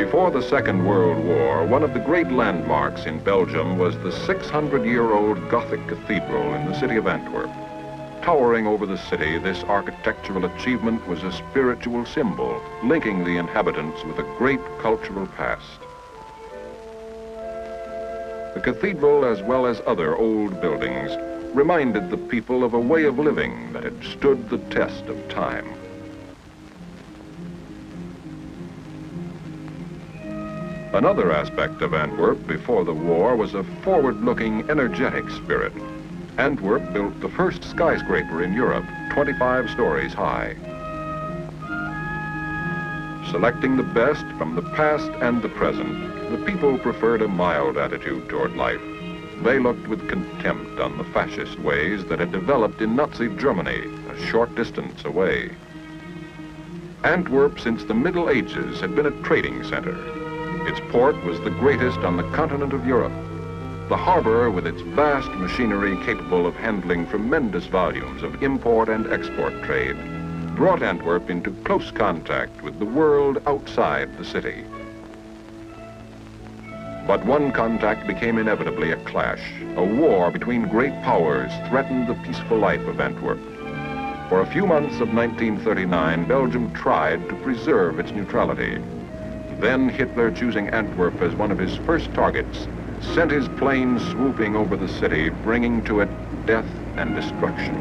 Before the Second World War, one of the great landmarks in Belgium was the 600-year-old Gothic cathedral in the city of Antwerp. Towering over the city, this architectural achievement was a spiritual symbol, linking the inhabitants with a great cultural past. The cathedral, as well as other old buildings, reminded the people of a way of living that had stood the test of time. Another aspect of Antwerp before the war was a forward-looking, energetic spirit. Antwerp built the first skyscraper in Europe, 25 stories high. Selecting the best from the past and the present, the people preferred a mild attitude toward life. They looked with contempt on the fascist ways that had developed in Nazi Germany, a short distance away. Antwerp, since the Middle Ages, had been a trading center. Its port was the greatest on the continent of Europe. The harbor, with its vast machinery capable of handling tremendous volumes of import and export trade, brought Antwerp into close contact with the world outside the city. But one contact became inevitably a clash. A war between great powers threatened the peaceful life of Antwerp. For a few months of 1939, Belgium tried to preserve its neutrality. Then Hitler, choosing Antwerp as one of his first targets, sent his planes swooping over the city, bringing to it death and destruction.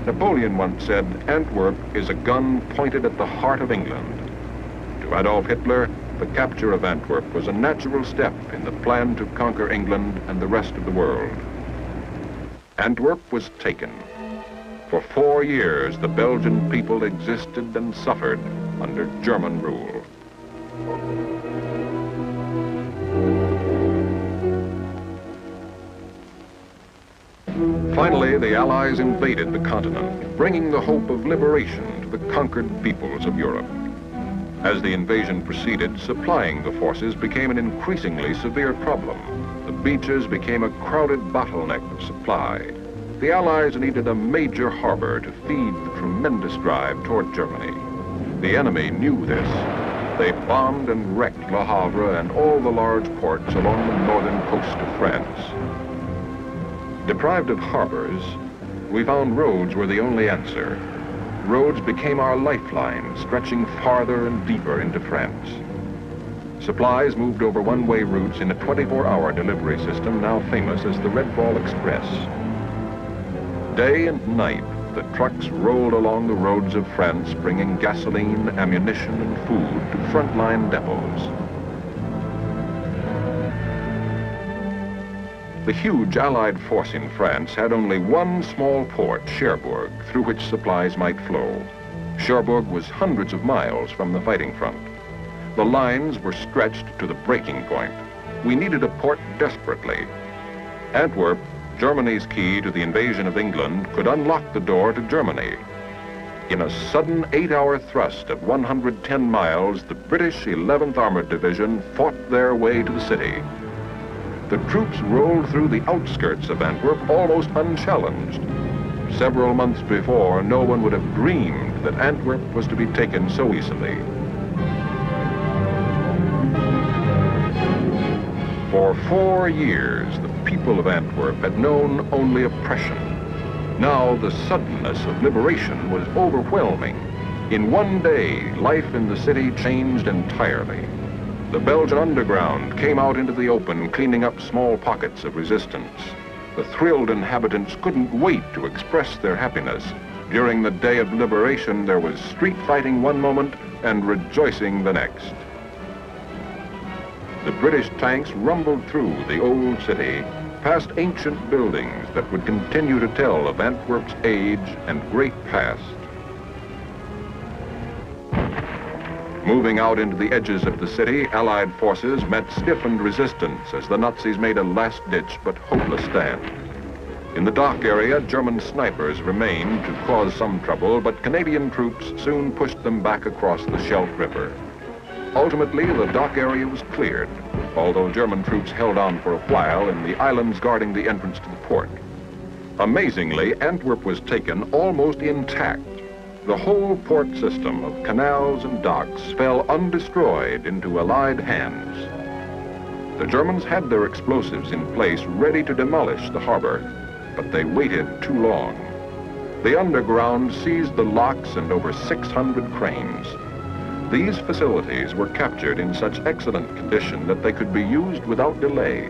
Napoleon once said, "Antwerp is a gun pointed at the heart of England." To Adolf Hitler, the capture of Antwerp was a natural step in the plan to conquer England and the rest of the world. Antwerp was taken. For 4 years, the Belgian people existed and suffered under German rule. Finally, the Allies invaded the continent, bringing the hope of liberation to the conquered peoples of Europe. As the invasion proceeded, supplying the forces became an increasingly severe problem. The beaches became a crowded bottleneck of supply. The Allies needed a major harbor to feed the tremendous drive toward Germany. The enemy knew this. They bombed and wrecked Le Havre and all the large ports along the northern coast of France. Deprived of harbors, we found roads were the only answer. Roads became our lifeline, stretching farther and deeper into France. Supplies moved over one-way routes in a 24-hour delivery system now famous as the Red Ball Express. Day and night, the trucks rolled along the roads of France, bringing gasoline, ammunition, and food to frontline depots. The huge Allied force in France had only one small port, Cherbourg, through which supplies might flow. Cherbourg was hundreds of miles from the fighting front. The lines were stretched to the breaking point. We needed a port desperately. Antwerp, Germany's key to the invasion of England, could unlock the door to Germany. In a sudden 8-hour thrust of 110 miles, the British 11th Armored Division fought their way to the city. The troops rolled through the outskirts of Antwerp almost unchallenged. Several months before, no one would have dreamed that Antwerp was to be taken so easily. For 4 years, the people of Antwerp had known only oppression. Now the suddenness of liberation was overwhelming. In one day, life in the city changed entirely. The Belgian underground came out into the open, cleaning up small pockets of resistance. The thrilled inhabitants couldn't wait to express their happiness. During the day of liberation, there was street fighting one moment and rejoicing the next. The British tanks rumbled through the old city, past ancient buildings that would continue to tell of Antwerp's age and great past. Moving out into the edges of the city, Allied forces met stiffened resistance as the Nazis made a last-ditch but hopeless stand. In the dock area, German snipers remained to cause some trouble, but Canadian troops soon pushed them back across the Scheldt River. Ultimately, the dock area was cleared, although German troops held on for a while in the islands guarding the entrance to the port. Amazingly, Antwerp was taken almost intact. The whole port system of canals and docks fell undestroyed into Allied hands. The Germans had their explosives in place ready to demolish the harbor, but they waited too long. The underground seized the locks and over 600 cranes. These facilities were captured in such excellent condition that they could be used without delay.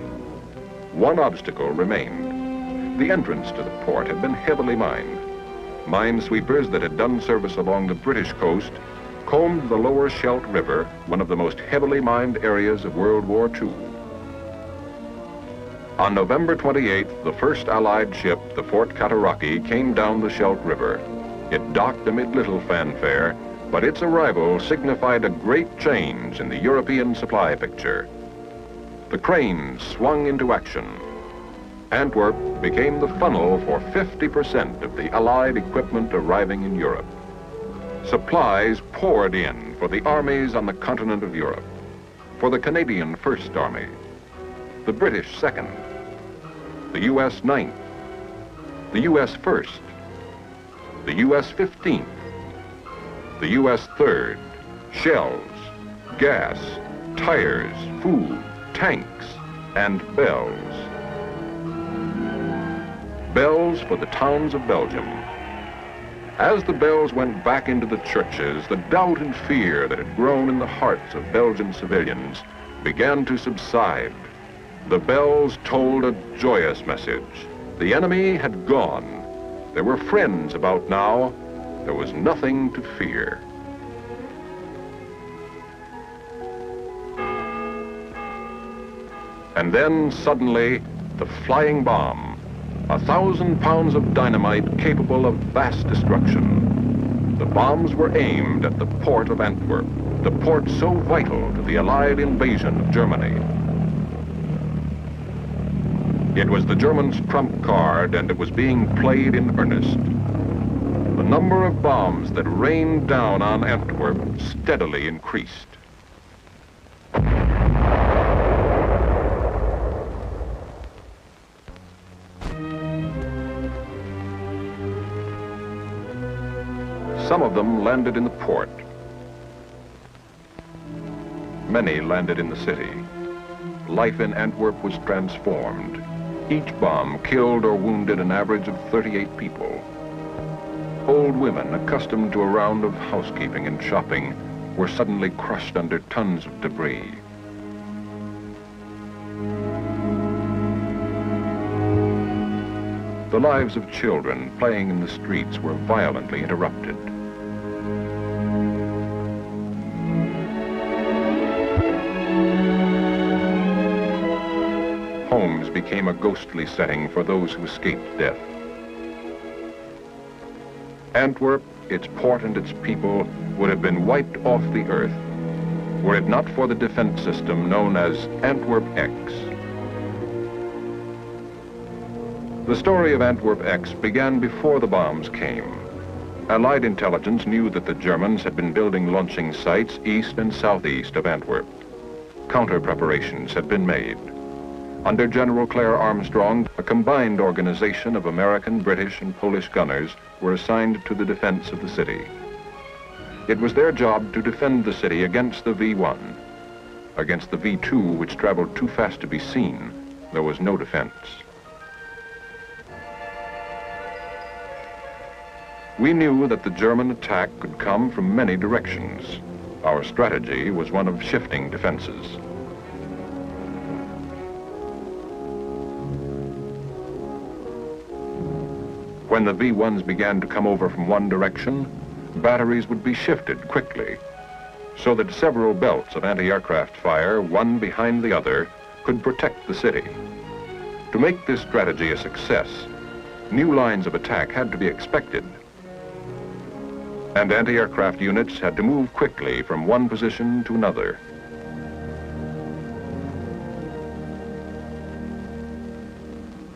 One obstacle remained. The entrance to the port had been heavily mined. Minesweepers that had done service along the British coast combed the lower Scheldt River, one of the most heavily mined areas of World War II. On November 28th, the first Allied ship, the Fort Cataraqui, came down the Scheldt River. It docked amid little fanfare, but its arrival signified a great change in the European supply picture. The cranes swung into action. Antwerp became the funnel for 50% of the Allied equipment arriving in Europe. Supplies poured in for the armies on the continent of Europe, for the Canadian First Army, the British Second, the U.S. Ninth, the U.S. First, the U.S. 15th, the U.S. Third, shells, gas, tires, food, tanks, and bells. Bells for the towns of Belgium. As the bells went back into the churches, the doubt and fear that had grown in the hearts of Belgian civilians began to subside. The bells told a joyous message. The enemy had gone. There were friends about now. There was nothing to fear. And then suddenly, the flying bomb. 1,000 pounds of dynamite capable of vast destruction. The bombs were aimed at the port of Antwerp, the port so vital to the Allied invasion of Germany. It was the Germans' trump card, and it was being played in earnest. The number of bombs that rained down on Antwerp steadily increased. Some of them landed in the port. Many landed in the city. Life in Antwerp was transformed. Each bomb killed or wounded an average of 38 people. Old women, accustomed to a round of housekeeping and shopping, were suddenly crushed under tons of debris. The lives of children playing in the streets were violently interrupted. Homes became a ghostly setting for those who escaped death. Antwerp, its port and its people, would have been wiped off the earth were it not for the defense system known as Antwerp X. The story of Antwerp X began before the bombs came. Allied intelligence knew that the Germans had been building launching sites east and southeast of Antwerp. Counter preparations had been made. Under General Claire Armstrong, a combined organization of American, British, and Polish gunners were assigned to the defense of the city. It was their job to defend the city against the V-1. Against the V-2, which traveled too fast to be seen, there was no defense. We knew that the German attack could come from many directions. Our strategy was one of shifting defenses. When the V-1s began to come over from one direction, batteries would be shifted quickly, so that several belts of anti-aircraft fire, one behind the other, could protect the city. To make this strategy a success, new lines of attack had to be expected, and anti-aircraft units had to move quickly from one position to another.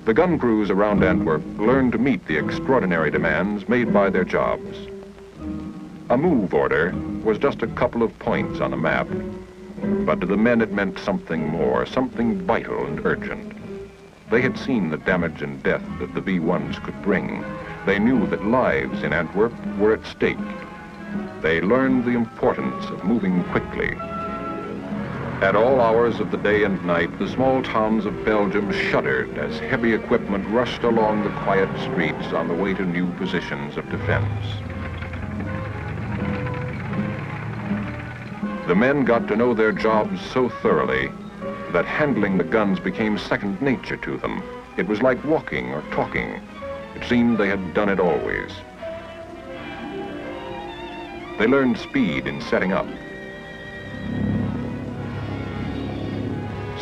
The gun crews around Antwerp learned to meet the extraordinary demands made by their jobs. A move order was just a couple of points on a map, but to the men it meant something more, something vital and urgent. They had seen the damage and death that the V-1s could bring. They knew that lives in Antwerp were at stake. They learned the importance of moving quickly. At all hours of the day and night, the small towns of Belgium shuddered as heavy equipment rushed along the quiet streets on the way to new positions of defense. The men got to know their jobs so thoroughly that handling the guns became second nature to them. It was like walking or talking. It seemed they had done it always. They learned speed in setting up,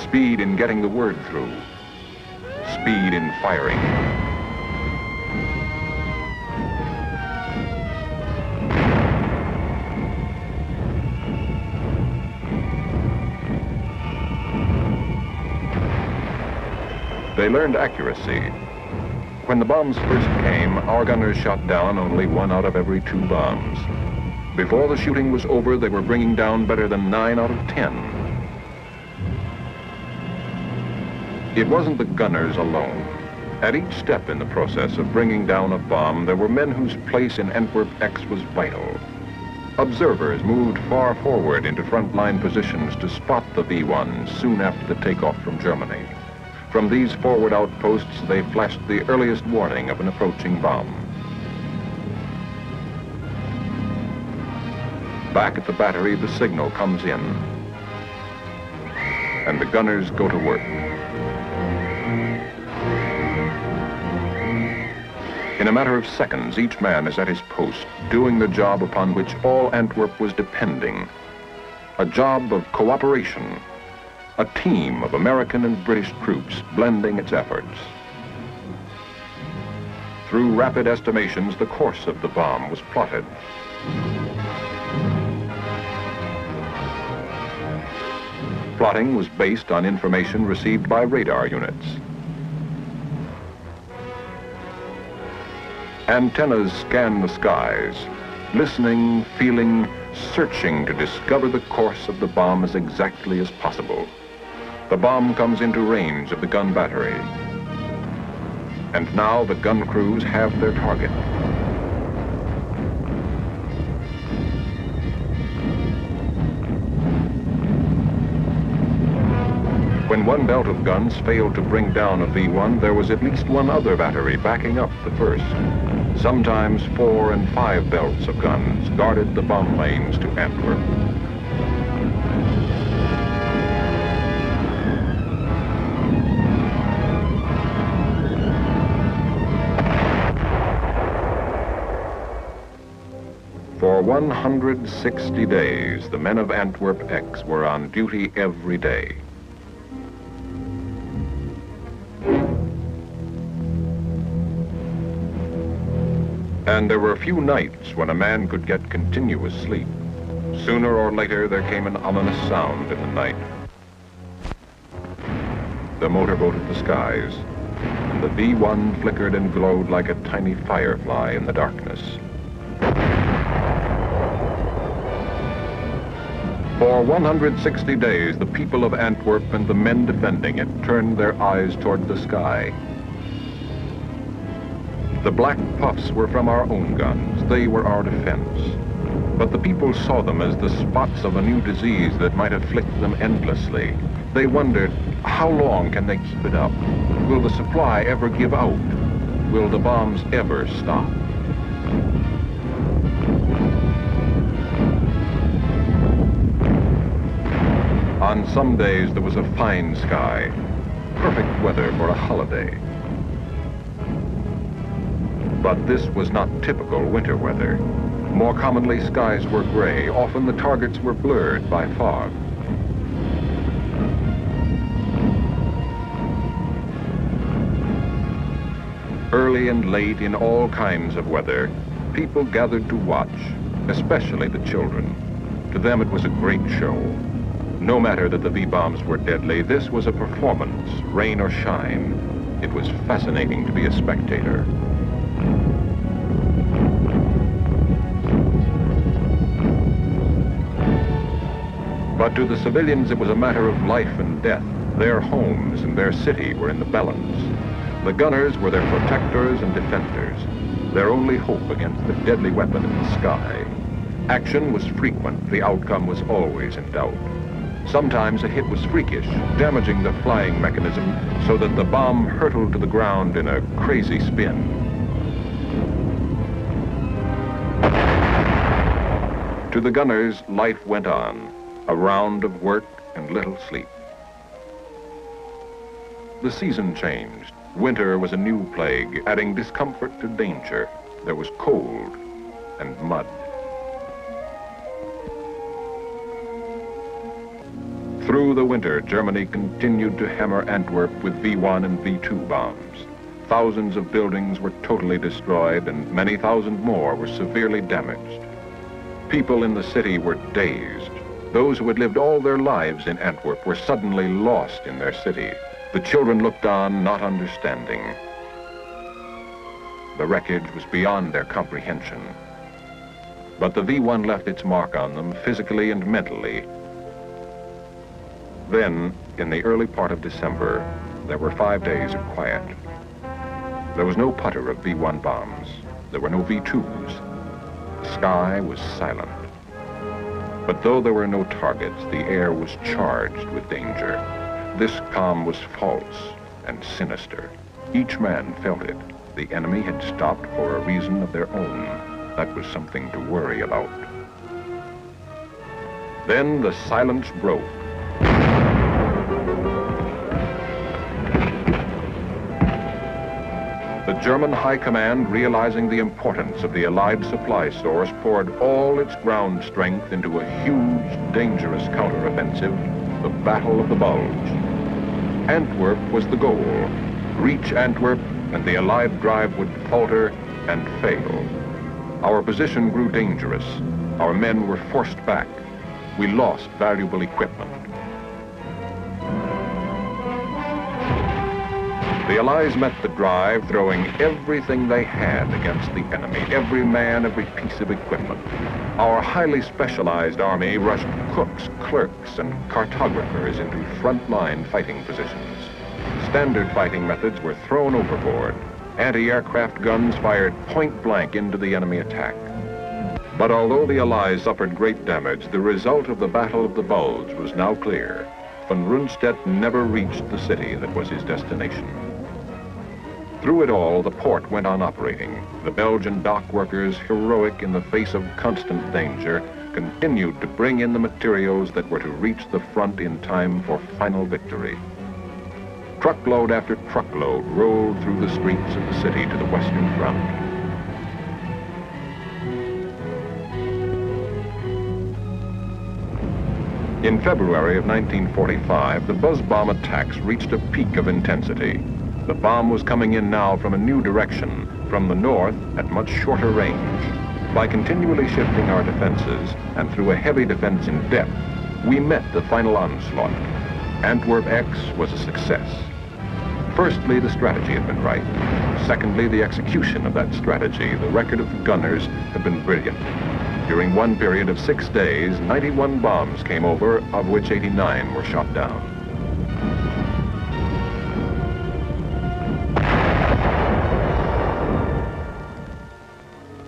speed in getting the word through, speed in firing. They learned accuracy. When the bombs first came, our gunners shot down only 1 out of every 2 bombs. Before the shooting was over, they were bringing down better than 9 out of 10. It wasn't the gunners alone. At each step in the process of bringing down a bomb, there were men whose place in Antwerp X was vital. Observers moved far forward into front-line positions to spot the V-1s soon after the takeoff from Germany. From these forward outposts, they flashed the earliest warning of an approaching bomb. Back at the battery, the signal comes in, and the gunners go to work. In a matter of seconds, each man is at his post, doing the job upon which all Antwerp was depending. A job of cooperation. A team of American and British troops blending its efforts. Through rapid estimations, the course of the bomb was plotted. Plotting was based on information received by radar units. Antennas scanned the skies, listening, feeling, searching to discover the course of the bomb as exactly as possible. The bomb comes into range of the gun battery. And now the gun crews have their target. When one belt of guns failed to bring down a V-1, there was at least one other battery backing up the first. Sometimes 4 and 5 belts of guns guarded the bomb lanes to Antwerp. For 160 days, the men of Antwerp X were on duty every day. And there were few nights when a man could get continuous sleep. Sooner or later, there came an ominous sound in the night. The motorboat at the skies, and the V-1 flickered and glowed like a tiny firefly in the darkness. For 160 days, the people of Antwerp and the men defending it turned their eyes toward the sky. The black puffs were from our own guns. They were our defense. But the people saw them as the spots of a new disease that might afflict them endlessly. They wondered, how long can they keep it up? Will the supply ever give out? Will the bombs ever stop? On some days, there was a fine sky, perfect weather for a holiday. But this was not typical winter weather. More commonly, skies were gray. Often the targets were blurred by fog. Early and late, in all kinds of weather, people gathered to watch, especially the children. To them, it was a great show. No matter that the V-bombs were deadly, this was a performance, rain or shine. It was fascinating to be a spectator. But to the civilians, it was a matter of life and death. Their homes and their city were in the balance. The gunners were their protectors and defenders. their only hope against the deadly weapon in the sky. Action was frequent, the outcome was always in doubt. Sometimes a hit was freakish, damaging the flying mechanism so that the bomb hurtled to the ground in a crazy spin. To the gunners, life went on, a round of work and little sleep. The season changed. Winter was a new plague, adding discomfort to danger. There was cold and mud. Through the winter, Germany continued to hammer Antwerp with V-1 and V-2 bombs. Thousands of buildings were totally destroyed and many thousand more were severely damaged. People in the city were dazed. Those who had lived all their lives in Antwerp were suddenly lost in their city. The children looked on, not understanding. The wreckage was beyond their comprehension. But the V-1 left its mark on them physically and mentally. Then, in the early part of December, there were 5 days of quiet. There was no putter of V-1 bombs. There were no V-2s. The sky was silent. But though there were no targets, the air was charged with danger. This calm was false and sinister. Each man felt it. The enemy had stopped for a reason of their own. That was something to worry about. Then the silence broke. The German High Command, realizing the importance of the Allied supply source, poured all its ground strength into a huge, dangerous counteroffensive, the Battle of the Bulge. Antwerp was the goal. Reach Antwerp, and the Allied drive would falter and fail. Our position grew dangerous. Our men were forced back. We lost valuable equipment. The Allies met the drive, throwing everything they had against the enemy, every man, every piece of equipment. Our highly specialized army rushed cooks, clerks, and cartographers into frontline fighting positions. Standard fighting methods were thrown overboard. Anti-aircraft guns fired point blank into the enemy attack. But although the Allies suffered great damage, the result of the Battle of the Bulge was now clear. Von Rundstedt never reached the city that was his destination. Through it all, the port went on operating. The Belgian dock workers, heroic in the face of constant danger, continued to bring in the materials that were to reach the front in time for final victory. Truckload after truckload rolled through the streets of the city to the Western Front. In February of 1945, the buzz bomb attacks reached a peak of intensity. The bomb was coming in now from a new direction, from the north at much shorter range. By continually shifting our defenses, and through a heavy defense in depth, we met the final onslaught. Antwerp X was a success. Firstly, the strategy had been right. Secondly, the execution of that strategy, the record of the gunners, had been brilliant. During one period of 6 days, 91 bombs came over, of which 89 were shot down.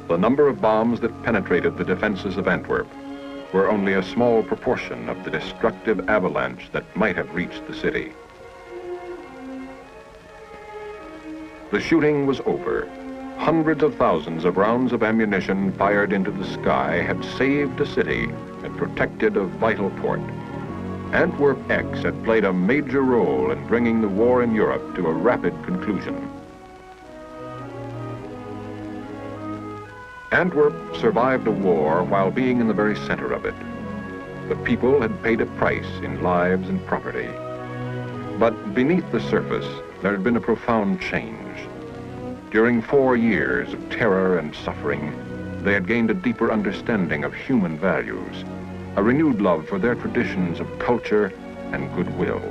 The number of bombs that penetrated the defenses of Antwerp were only a small proportion of the destructive avalanche that might have reached the city. The shooting was over. Hundreds of thousands of rounds of ammunition fired into the sky had saved a city and protected a vital port. Antwerp X had played a major role in bringing the war in Europe to a rapid conclusion. Antwerp survived a war while being in the very center of it. The people had paid a price in lives and property. But beneath the surface, there had been a profound change. During 4 years of terror and suffering, they had gained a deeper understanding of human values, a renewed love for their traditions of culture and goodwill.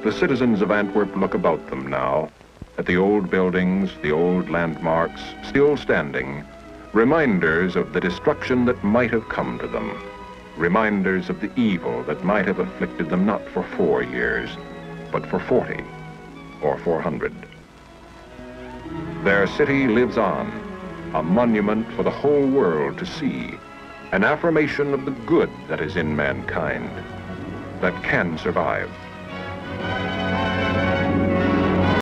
The citizens of Antwerp look about them now, at the old buildings, the old landmarks, still standing, reminders of the destruction that might have come to them, reminders of the evil that might have afflicted them not for 4 years, but for 40. or 400. Their city lives on, a monument for the whole world to see, an affirmation of the good that is in mankind, that can survive.